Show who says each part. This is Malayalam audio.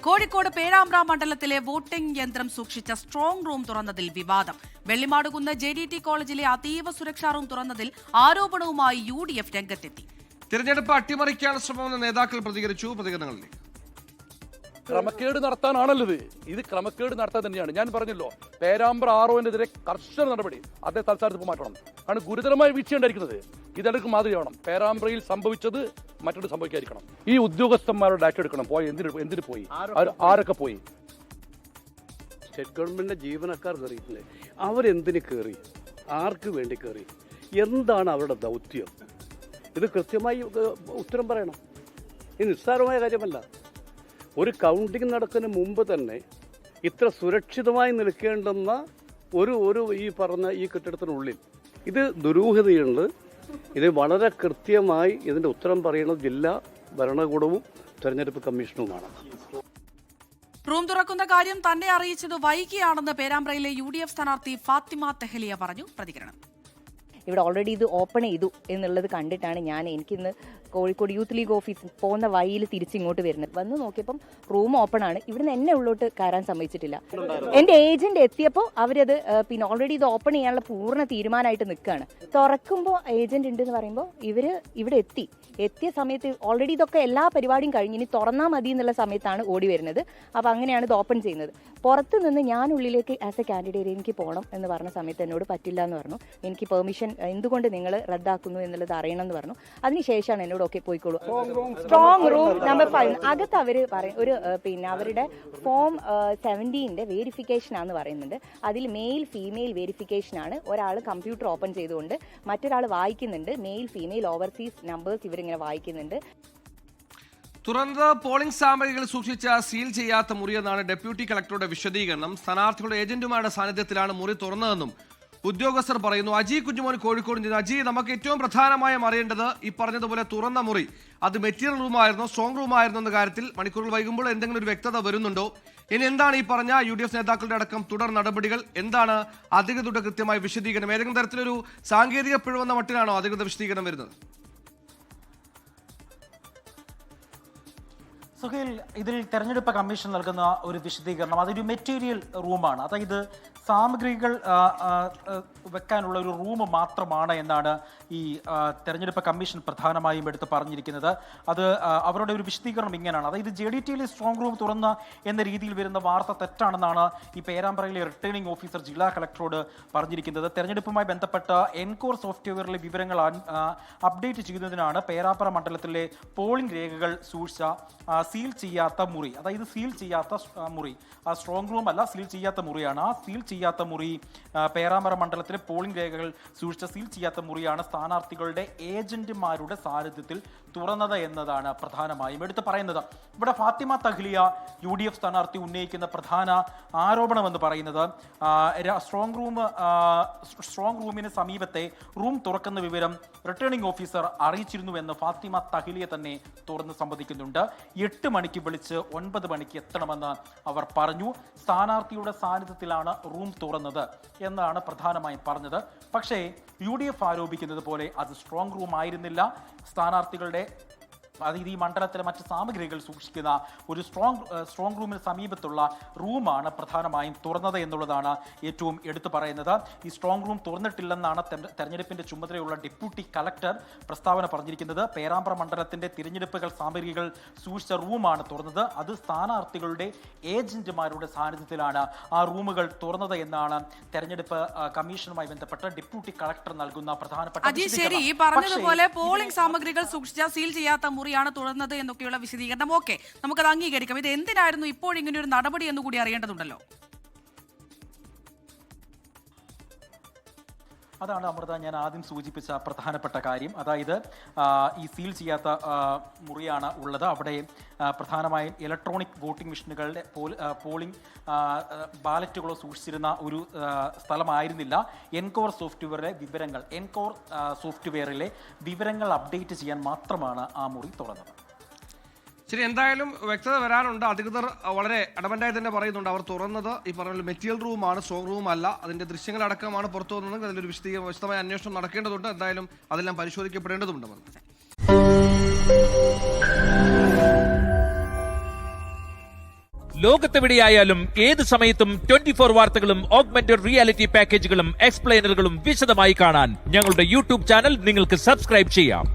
Speaker 1: കോഴിക്കോട് പേരാമ്പ്ര മണ്ഡലത്തിലെ വോട്ടിംഗ് യന്ത്രം സൂക്ഷിച്ച സ്ട്രോങ് റൂം തുറന്നതിൽ വിവാദം. വെള്ളിമാടുകുന്ന് JDT കോളേജിലെ അതീവ സുരക്ഷാ റൂം തുറന്നതിൽ ആരോപണവുമായി UDF രംഗത്തെത്തി.
Speaker 2: തിരഞ്ഞെടുപ്പ് അട്ടിമറിക്കാൻ ശ്രമമെന്ന് നേതാക്കൾ പ്രതികരിച്ചു. പ്രതികരണങ്ങളിലേക്ക്.
Speaker 3: ക്രമക്കേട് നടത്താനാണല്ലോ ഇത് ക്രമക്കേട് നടത്താൻ തന്നെയാണ്. ഞാൻ പറഞ്ഞല്ലോ, പേരാമ്പ്ര ROനെതിരെ കർശന നടപടി അതേ തൽസ്ഥാനത്ത് മാറ്റണം. ആണ് ഗുരുതരമായ വീഴ്ചയുണ്ടായിരിക്കുന്നത്. ഇതെടുക്ക് മാതൃകയാവണം. പേരാമ്പ്രയിൽ സംഭവിച്ചത് മറ്റൊരു സംഭവിക്കാതിരിക്കണം. ഈ ഉദ്യോഗസ്ഥന്മാരുടെ ഡാറ്റ എടുക്കണം. പോയി എന്തിനു പോയി, ആരൊക്കെ പോയി?
Speaker 4: സ്റ്റേറ്റ് ഗവൺമെന്റിന്റെ ജീവനക്കാർ കയറിയിട്ടില്ലേ? അവരെന്തിന് കയറി, ആർക്ക് വേണ്ടി കയറി, എന്താണ് അവരുടെ ദൗത്യം? ഇത് കൃത്യമായി ഉത്തരം പറയണം. ഇത് നിസ്സാരമായ കാര്യമല്ല. ഒരു കൗണ്ടിങ് നടക്കുന്നതിന് മുമ്പ് തന്നെ ഇത്ര സുരക്ഷിതമായി നിൽക്കേണ്ടുന്ന ഒരു ഈ പറഞ്ഞ ഈ കെട്ടിടത്തിനുള്ളിൽ ഇത് ദുരൂഹതയുണ്ട്. ഇത് വളരെ കൃത്യമായി ഇതിന്റെ ഉത്തരം പറയുന്നത് ജില്ലാ ഭരണകൂടവും തെരഞ്ഞെടുപ്പ് കമ്മീഷനുമാണ്.
Speaker 1: റൂം തുറക്കുന്ന കാര്യം തന്നെ അറിയിച്ചത് വൈകിയാണെന്ന് പേരാമ്പ്രയിലെ UDF സ്ഥാനാർത്ഥി ഫാത്തിമ തെഹലിയ പറഞ്ഞു. പ്രതികരണം:
Speaker 5: ഇവിടെ ഓൾറെഡി ഇത് ഓപ്പൺ ചെയ്തു എന്നുള്ളത് കണ്ടിട്ടാണ് എനിക്കിന്ന് കോഴിക്കോട് യൂത്ത് ലീഗ് ഓഫീസിൽ പോകുന്ന വഴിയിൽ തിരിച്ചിങ്ങോട്ട് വരുന്നത്. വന്ന് നോക്കിയപ്പം റൂം ഓപ്പൺ ആണ്. ഇവിടുന്ന് എന്നെ ഉള്ളോട്ട് കയറാൻ സമ്മതിച്ചിട്ടില്ല. എന്റെ ഏജന്റ് എത്തിയപ്പോൾ അവരത് പിന്നെ ഓൾറെഡി ഇത് ഓപ്പൺ ചെയ്യാനുള്ള പൂർണ്ണ തീരുമാനമായിട്ട് നിൽക്കുകയാണ്. തുറക്കുമ്പോൾ ഏജന്റ് ഉണ്ട് എന്ന് പറയുമ്പോൾ ഇവര് ഇവിടെ എത്തിയ സമയത്ത് ഓൾറെഡി ഇതൊക്കെ എല്ലാ പരിപാടിയും കഴിഞ്ഞ് ഇനി തുറന്നാൽ മതി എന്നുള്ള സമയത്താണ് ഓടി വരുന്നത്. അപ്പോൾ അങ്ങനെയാണ് ഇത് ഓപ്പൺ ചെയ്യുന്നത്. പുറത്ത് നിന്ന് ഞാൻ ഉള്ളിലേക്ക് ആസ് എ കാൻഡിഡേറ്റ് എനിക്ക് പോകണം എന്ന് പറഞ്ഞ സമയത്ത് എന്നോട് പറ്റില്ല എന്ന് പറഞ്ഞു. എനിക്ക് പെർമിഷൻ എന്തുകൊണ്ട് നിങ്ങൾ റദ്ദാക്കുന്നു എന്നുള്ളത് അറിയണം എന്ന് പറഞ്ഞു. അതിനുശേഷമാണ് എന്നോട് ഓക്കെ പോയിക്കോളൂ. സ്ട്രോങ് റൂം നമ്പർ 5 അകത്ത് അവർ പറയും ഒരു പിന്നെ അവരുടെ ഫോം 17 വെരിഫിക്കേഷൻ ആണെന്ന് പറയുന്നുണ്ട്. അതിൽ മെയിൽ ഫീമെയിൽ വെരിഫിക്കേഷൻ ആണ്. ഒരാൾ കമ്പ്യൂട്ടർ ഓപ്പൺ ചെയ്തുകൊണ്ട് മറ്റൊരാൾ വായിക്കുന്നുണ്ട്. മെയിൽ ഫീമെയിൽ ഓവർസീസ് നമ്പേഴ്സ് ഇവരിങ്ങനെ വായിക്കുന്നുണ്ട്.
Speaker 2: തുറന്ന പോളിംഗ് സാമഗ്രികൾ സൂക്ഷിച്ച സീൽ ചെയ്യാത്ത മുറിയെന്നാണ് ഡെപ്യൂട്ടി കളക്ടറുടെ വിശദീകരണം. സ്ഥാനാർത്ഥികളുടെ ഏജന്റുമാരുടെ സാന്നിധ്യത്തിലാണ് മുറി തുറന്നതെന്നും ഉദ്യോഗസ്ഥർ പറയുന്നു. അജി കുഞ്ഞുമോൻ കോഴിക്കോട് നിന്ന്. അജി, നമുക്ക് ഏറ്റവും പ്രധാനമായും അറിയേണ്ടത് ഈ പറഞ്ഞതുപോലെ തുറന്ന മുറി അത് മെറ്റീരിയൽ റൂമായിരുന്നോ സ്ട്രോങ് റൂമായിരുന്നോ എന്ന കാര്യത്തിൽ മണിക്കൂറുകൾ വൈകുമ്പോൾ എന്തെങ്കിലും ഒരു വ്യക്തത വരുന്നുണ്ടോ? ഇനി എന്താണ് ഈ പറഞ്ഞ UDF നേതാക്കളുടെ അടക്കം തുടർ നടപടികൾ? എന്താണ് അധികൃതരുടെ കൃത്യമായ വിശദീകരണം? ഏതെങ്കിലും തരത്തിലൊരു സാങ്കേതിക പിഴവെന്ന മട്ടിലാണോ അധികൃത വിശദീകരണം വരുന്നത്?
Speaker 6: സുഹേൽ, ഇതിൽ തെരഞ്ഞെടുപ്പ് കമ്മീഷൻ നൽകുന്ന ഒരു വിശദീകരണം അതൊരു മെറ്റീരിയൽ റൂമാണ്. അതായത് സാമഗ്രികൾ വെക്കാനുള്ള ഒരു റൂം മാത്രമാണ് എന്നാണ് ഈ തെരഞ്ഞെടുപ്പ് കമ്മീഷൻ പ്രധാനമായും എടുത്ത് പറഞ്ഞിരിക്കുന്നത്. അത് അവരുടെ ഒരു വിശദീകരണം ഇങ്ങനെയാണ്. അതായത് JDTയിലെ സ്ട്രോങ് റൂം തുറന്ന എന്ന രീതിയിൽ വരുന്ന വാർത്ത തെറ്റാണെന്നാണ് ഈ പേരാമ്പ്രയിലെ റിട്ടേണിംഗ് ഓഫീസർ ജില്ലാ കളക്ടറോട് പറഞ്ഞിരിക്കുന്നത്. തെരഞ്ഞെടുപ്പുമായി ബന്ധപ്പെട്ട എൻകോർ സോഫ്റ്റ്വെയറിലെ വിവരങ്ങൾ അപ്ഡേറ്റ് ചെയ്യുന്നതിനാണ് പേരാമ്പ്ര മണ്ഡലത്തിലെ പോളിംഗ് രേഖകൾ സൂക്ഷിച്ച സീൽ ചെയ്യാത്ത മുറി, അതായത് സീൽ ചെയ്യാത്ത മുറി, ആ സ്ട്രോങ് റൂം അല്ല, സീൽ ചെയ്യാത്ത മുറിയാണ്. ആ സീൽ ചെയ്യാത്ത മുറി പേരാമ്പ്ര മണ്ഡലത്തിലെ പോളിംഗ് രേഖകൾ സൂക്ഷിച്ച സീൽ ചെയ്യാത്ത മുറിയാണ് സ്ഥാനാർത്ഥികളുടെ ഏജന്റുമാരുടെ സാന്നിധ്യത്തിൽ തുറന്നത് എന്നതാണ് പ്രധാനമായും എടുത്തു പറയുന്നത്. ഇവിടെ ഫാത്തിമ തഹ്ലിയ UDF സ്ഥാനാർത്ഥി ഉന്നയിക്കുന്ന പ്രധാന ആരോപണമെന്ന് പറയുന്നത് സ്ട്രോങ് റൂമിന് സമീപത്തെ റൂം തുറക്കുന്ന വിവരം റിട്ടേണിംഗ് ഓഫീസർ അറിയിച്ചിരുന്നുവെന്ന് ഫാത്തിമ തഹ്ലിയ തന്നെ തുറന്ന് സമ്മതിക്കുന്നുണ്ട്. 8 മണിക്ക് വിളിച്ച് 9 മണിക്ക് എത്തണമെന്ന് അവർ പറഞ്ഞു. സ്ഥാനാർത്ഥിയുടെ സാന്നിധ്യത്തിലാണ് റൂം തുറന്നത് എന്നാണ് പ്രധാനമായും പറഞ്ഞത്. പക്ഷേ UDF ആരോപിക്കുന്നത് പോലെ അത് സ്ട്രോങ് റൂം ആയിരുന്നില്ല. സ്ഥാനാർത്ഥികളുടെ അതായത് ഈ മണ്ഡലത്തിലെ മറ്റ് സാമഗ്രികൾ സൂക്ഷിക്കുന്ന ഒരു സ്ട്രോങ് റൂമിന് സമീപത്തുള്ള റൂമാണ് പ്രധാനമായും തുറന്നത് എന്നുള്ളതാണ് ഏറ്റവും എടുത്തു പറയുന്നത്. ഈ സ്ട്രോങ് റൂം തുറന്നിട്ടില്ലെന്നാണ് തെരഞ്ഞെടുപ്പിന്റെ ചുമതലയുള്ള ഡെപ്യൂട്ടി കളക്ടർ പ്രസ്താവന പറഞ്ഞിരിക്കുന്നത്. പേരാമ്പ്ര മണ്ഡലത്തിന്റെ തിരഞ്ഞെടുപ്പുകൾ സാമഗ്രികൾ സൂക്ഷിച്ച റൂമാണ് തുറന്നത്. അത് സ്ഥാനാർത്ഥികളുടെ ഏജന്റുമാരുടെ സാന്നിധ്യത്തിലാണ് ആ റൂമുകൾ തുറന്നത് എന്നാണ് തെരഞ്ഞെടുപ്പ് കമ്മീഷനുമായി ബന്ധപ്പെട്ട ഡെപ്യൂട്ടി കളക്ടർ നൽകുന്ന പ്രധാനപ്പെട്ട
Speaker 1: പറഞ്ഞതുപോലെ പോളിംഗ് സാമഗ്രികൾ സൂക്ഷിച്ച സീൽ ചെയ്യാത്ത മുറിയാണ് തുറന്നത് എന്നൊക്കെയുള്ള വിശദീകരണം ഓക്കെ, നമുക്കത് അംഗീകരിക്കാം. ഇത് എന്തിനായിരുന്നു ഇപ്പോഴിങ്ങനെ ഒരു നടപടി എന്നുകൂടി അറിയേണ്ടതുണ്ടല്ലോ.
Speaker 6: അതാണ് അമൃത ഞാൻ ആദ്യം സൂചിപ്പിച്ച പ്രധാനപ്പെട്ട കാര്യം. അതായത് ഈ സീൽ ചെയ്യാത്ത മുറിയാണ് ഉള്ളത്. അവിടെ പ്രധാനമായും ഇലക്ട്രോണിക് വോട്ടിംഗ് മെഷീനുകളുടെ പോളിംഗ് ബാലറ്റുകളോ സൂക്ഷിച്ചിരുന്ന ഒരു സ്ഥലമായിരുന്നില്ല. എൻകോർ സോഫ്റ്റ്വെയറിലെ വിവരങ്ങൾ അപ്ഡേറ്റ് ചെയ്യാൻ മാത്രമാണ് ആ മുറി തുറന്നത്.
Speaker 2: ശരി, എന്തായാലും വ്യക്തത വരാനുണ്ട്. അധികൃതർ വളരെ അഡമന്റായി തന്നെ പറയുന്നുണ്ട് അവർ തുറന്നത് ഈ പറഞ്ഞ മെറ്റീരിയൽ റൂമാണ്, സ്ട്രോങ് റൂം അല്ല. അതിന്റെ ദൃശ്യങ്ങളടക്കമാണ് പുറത്തു വന്നത്. അതിലൊരു വിശദമായ അന്വേഷണം നടക്കേണ്ടതുണ്ട്. എന്തായാലും അതെല്ലാം പരിശോധിക്കപ്പെടേണ്ടതുണ്ട്.
Speaker 7: ലോകത്തെവിടെയായാലും ഏത് സമയത്തും 24 വാർത്തകളും ഓഗ്മെന്റഡ് റിയാലിറ്റി പാക്കേജുകളും എക്സ്പ്ലെയിനറുകളും വിശദമായി കാണാൻ ഞങ്ങളുടെ യൂട്യൂബ് ചാനൽ നിങ്ങൾക്ക് സബ്സ്ക്രൈബ് ചെയ്യാം.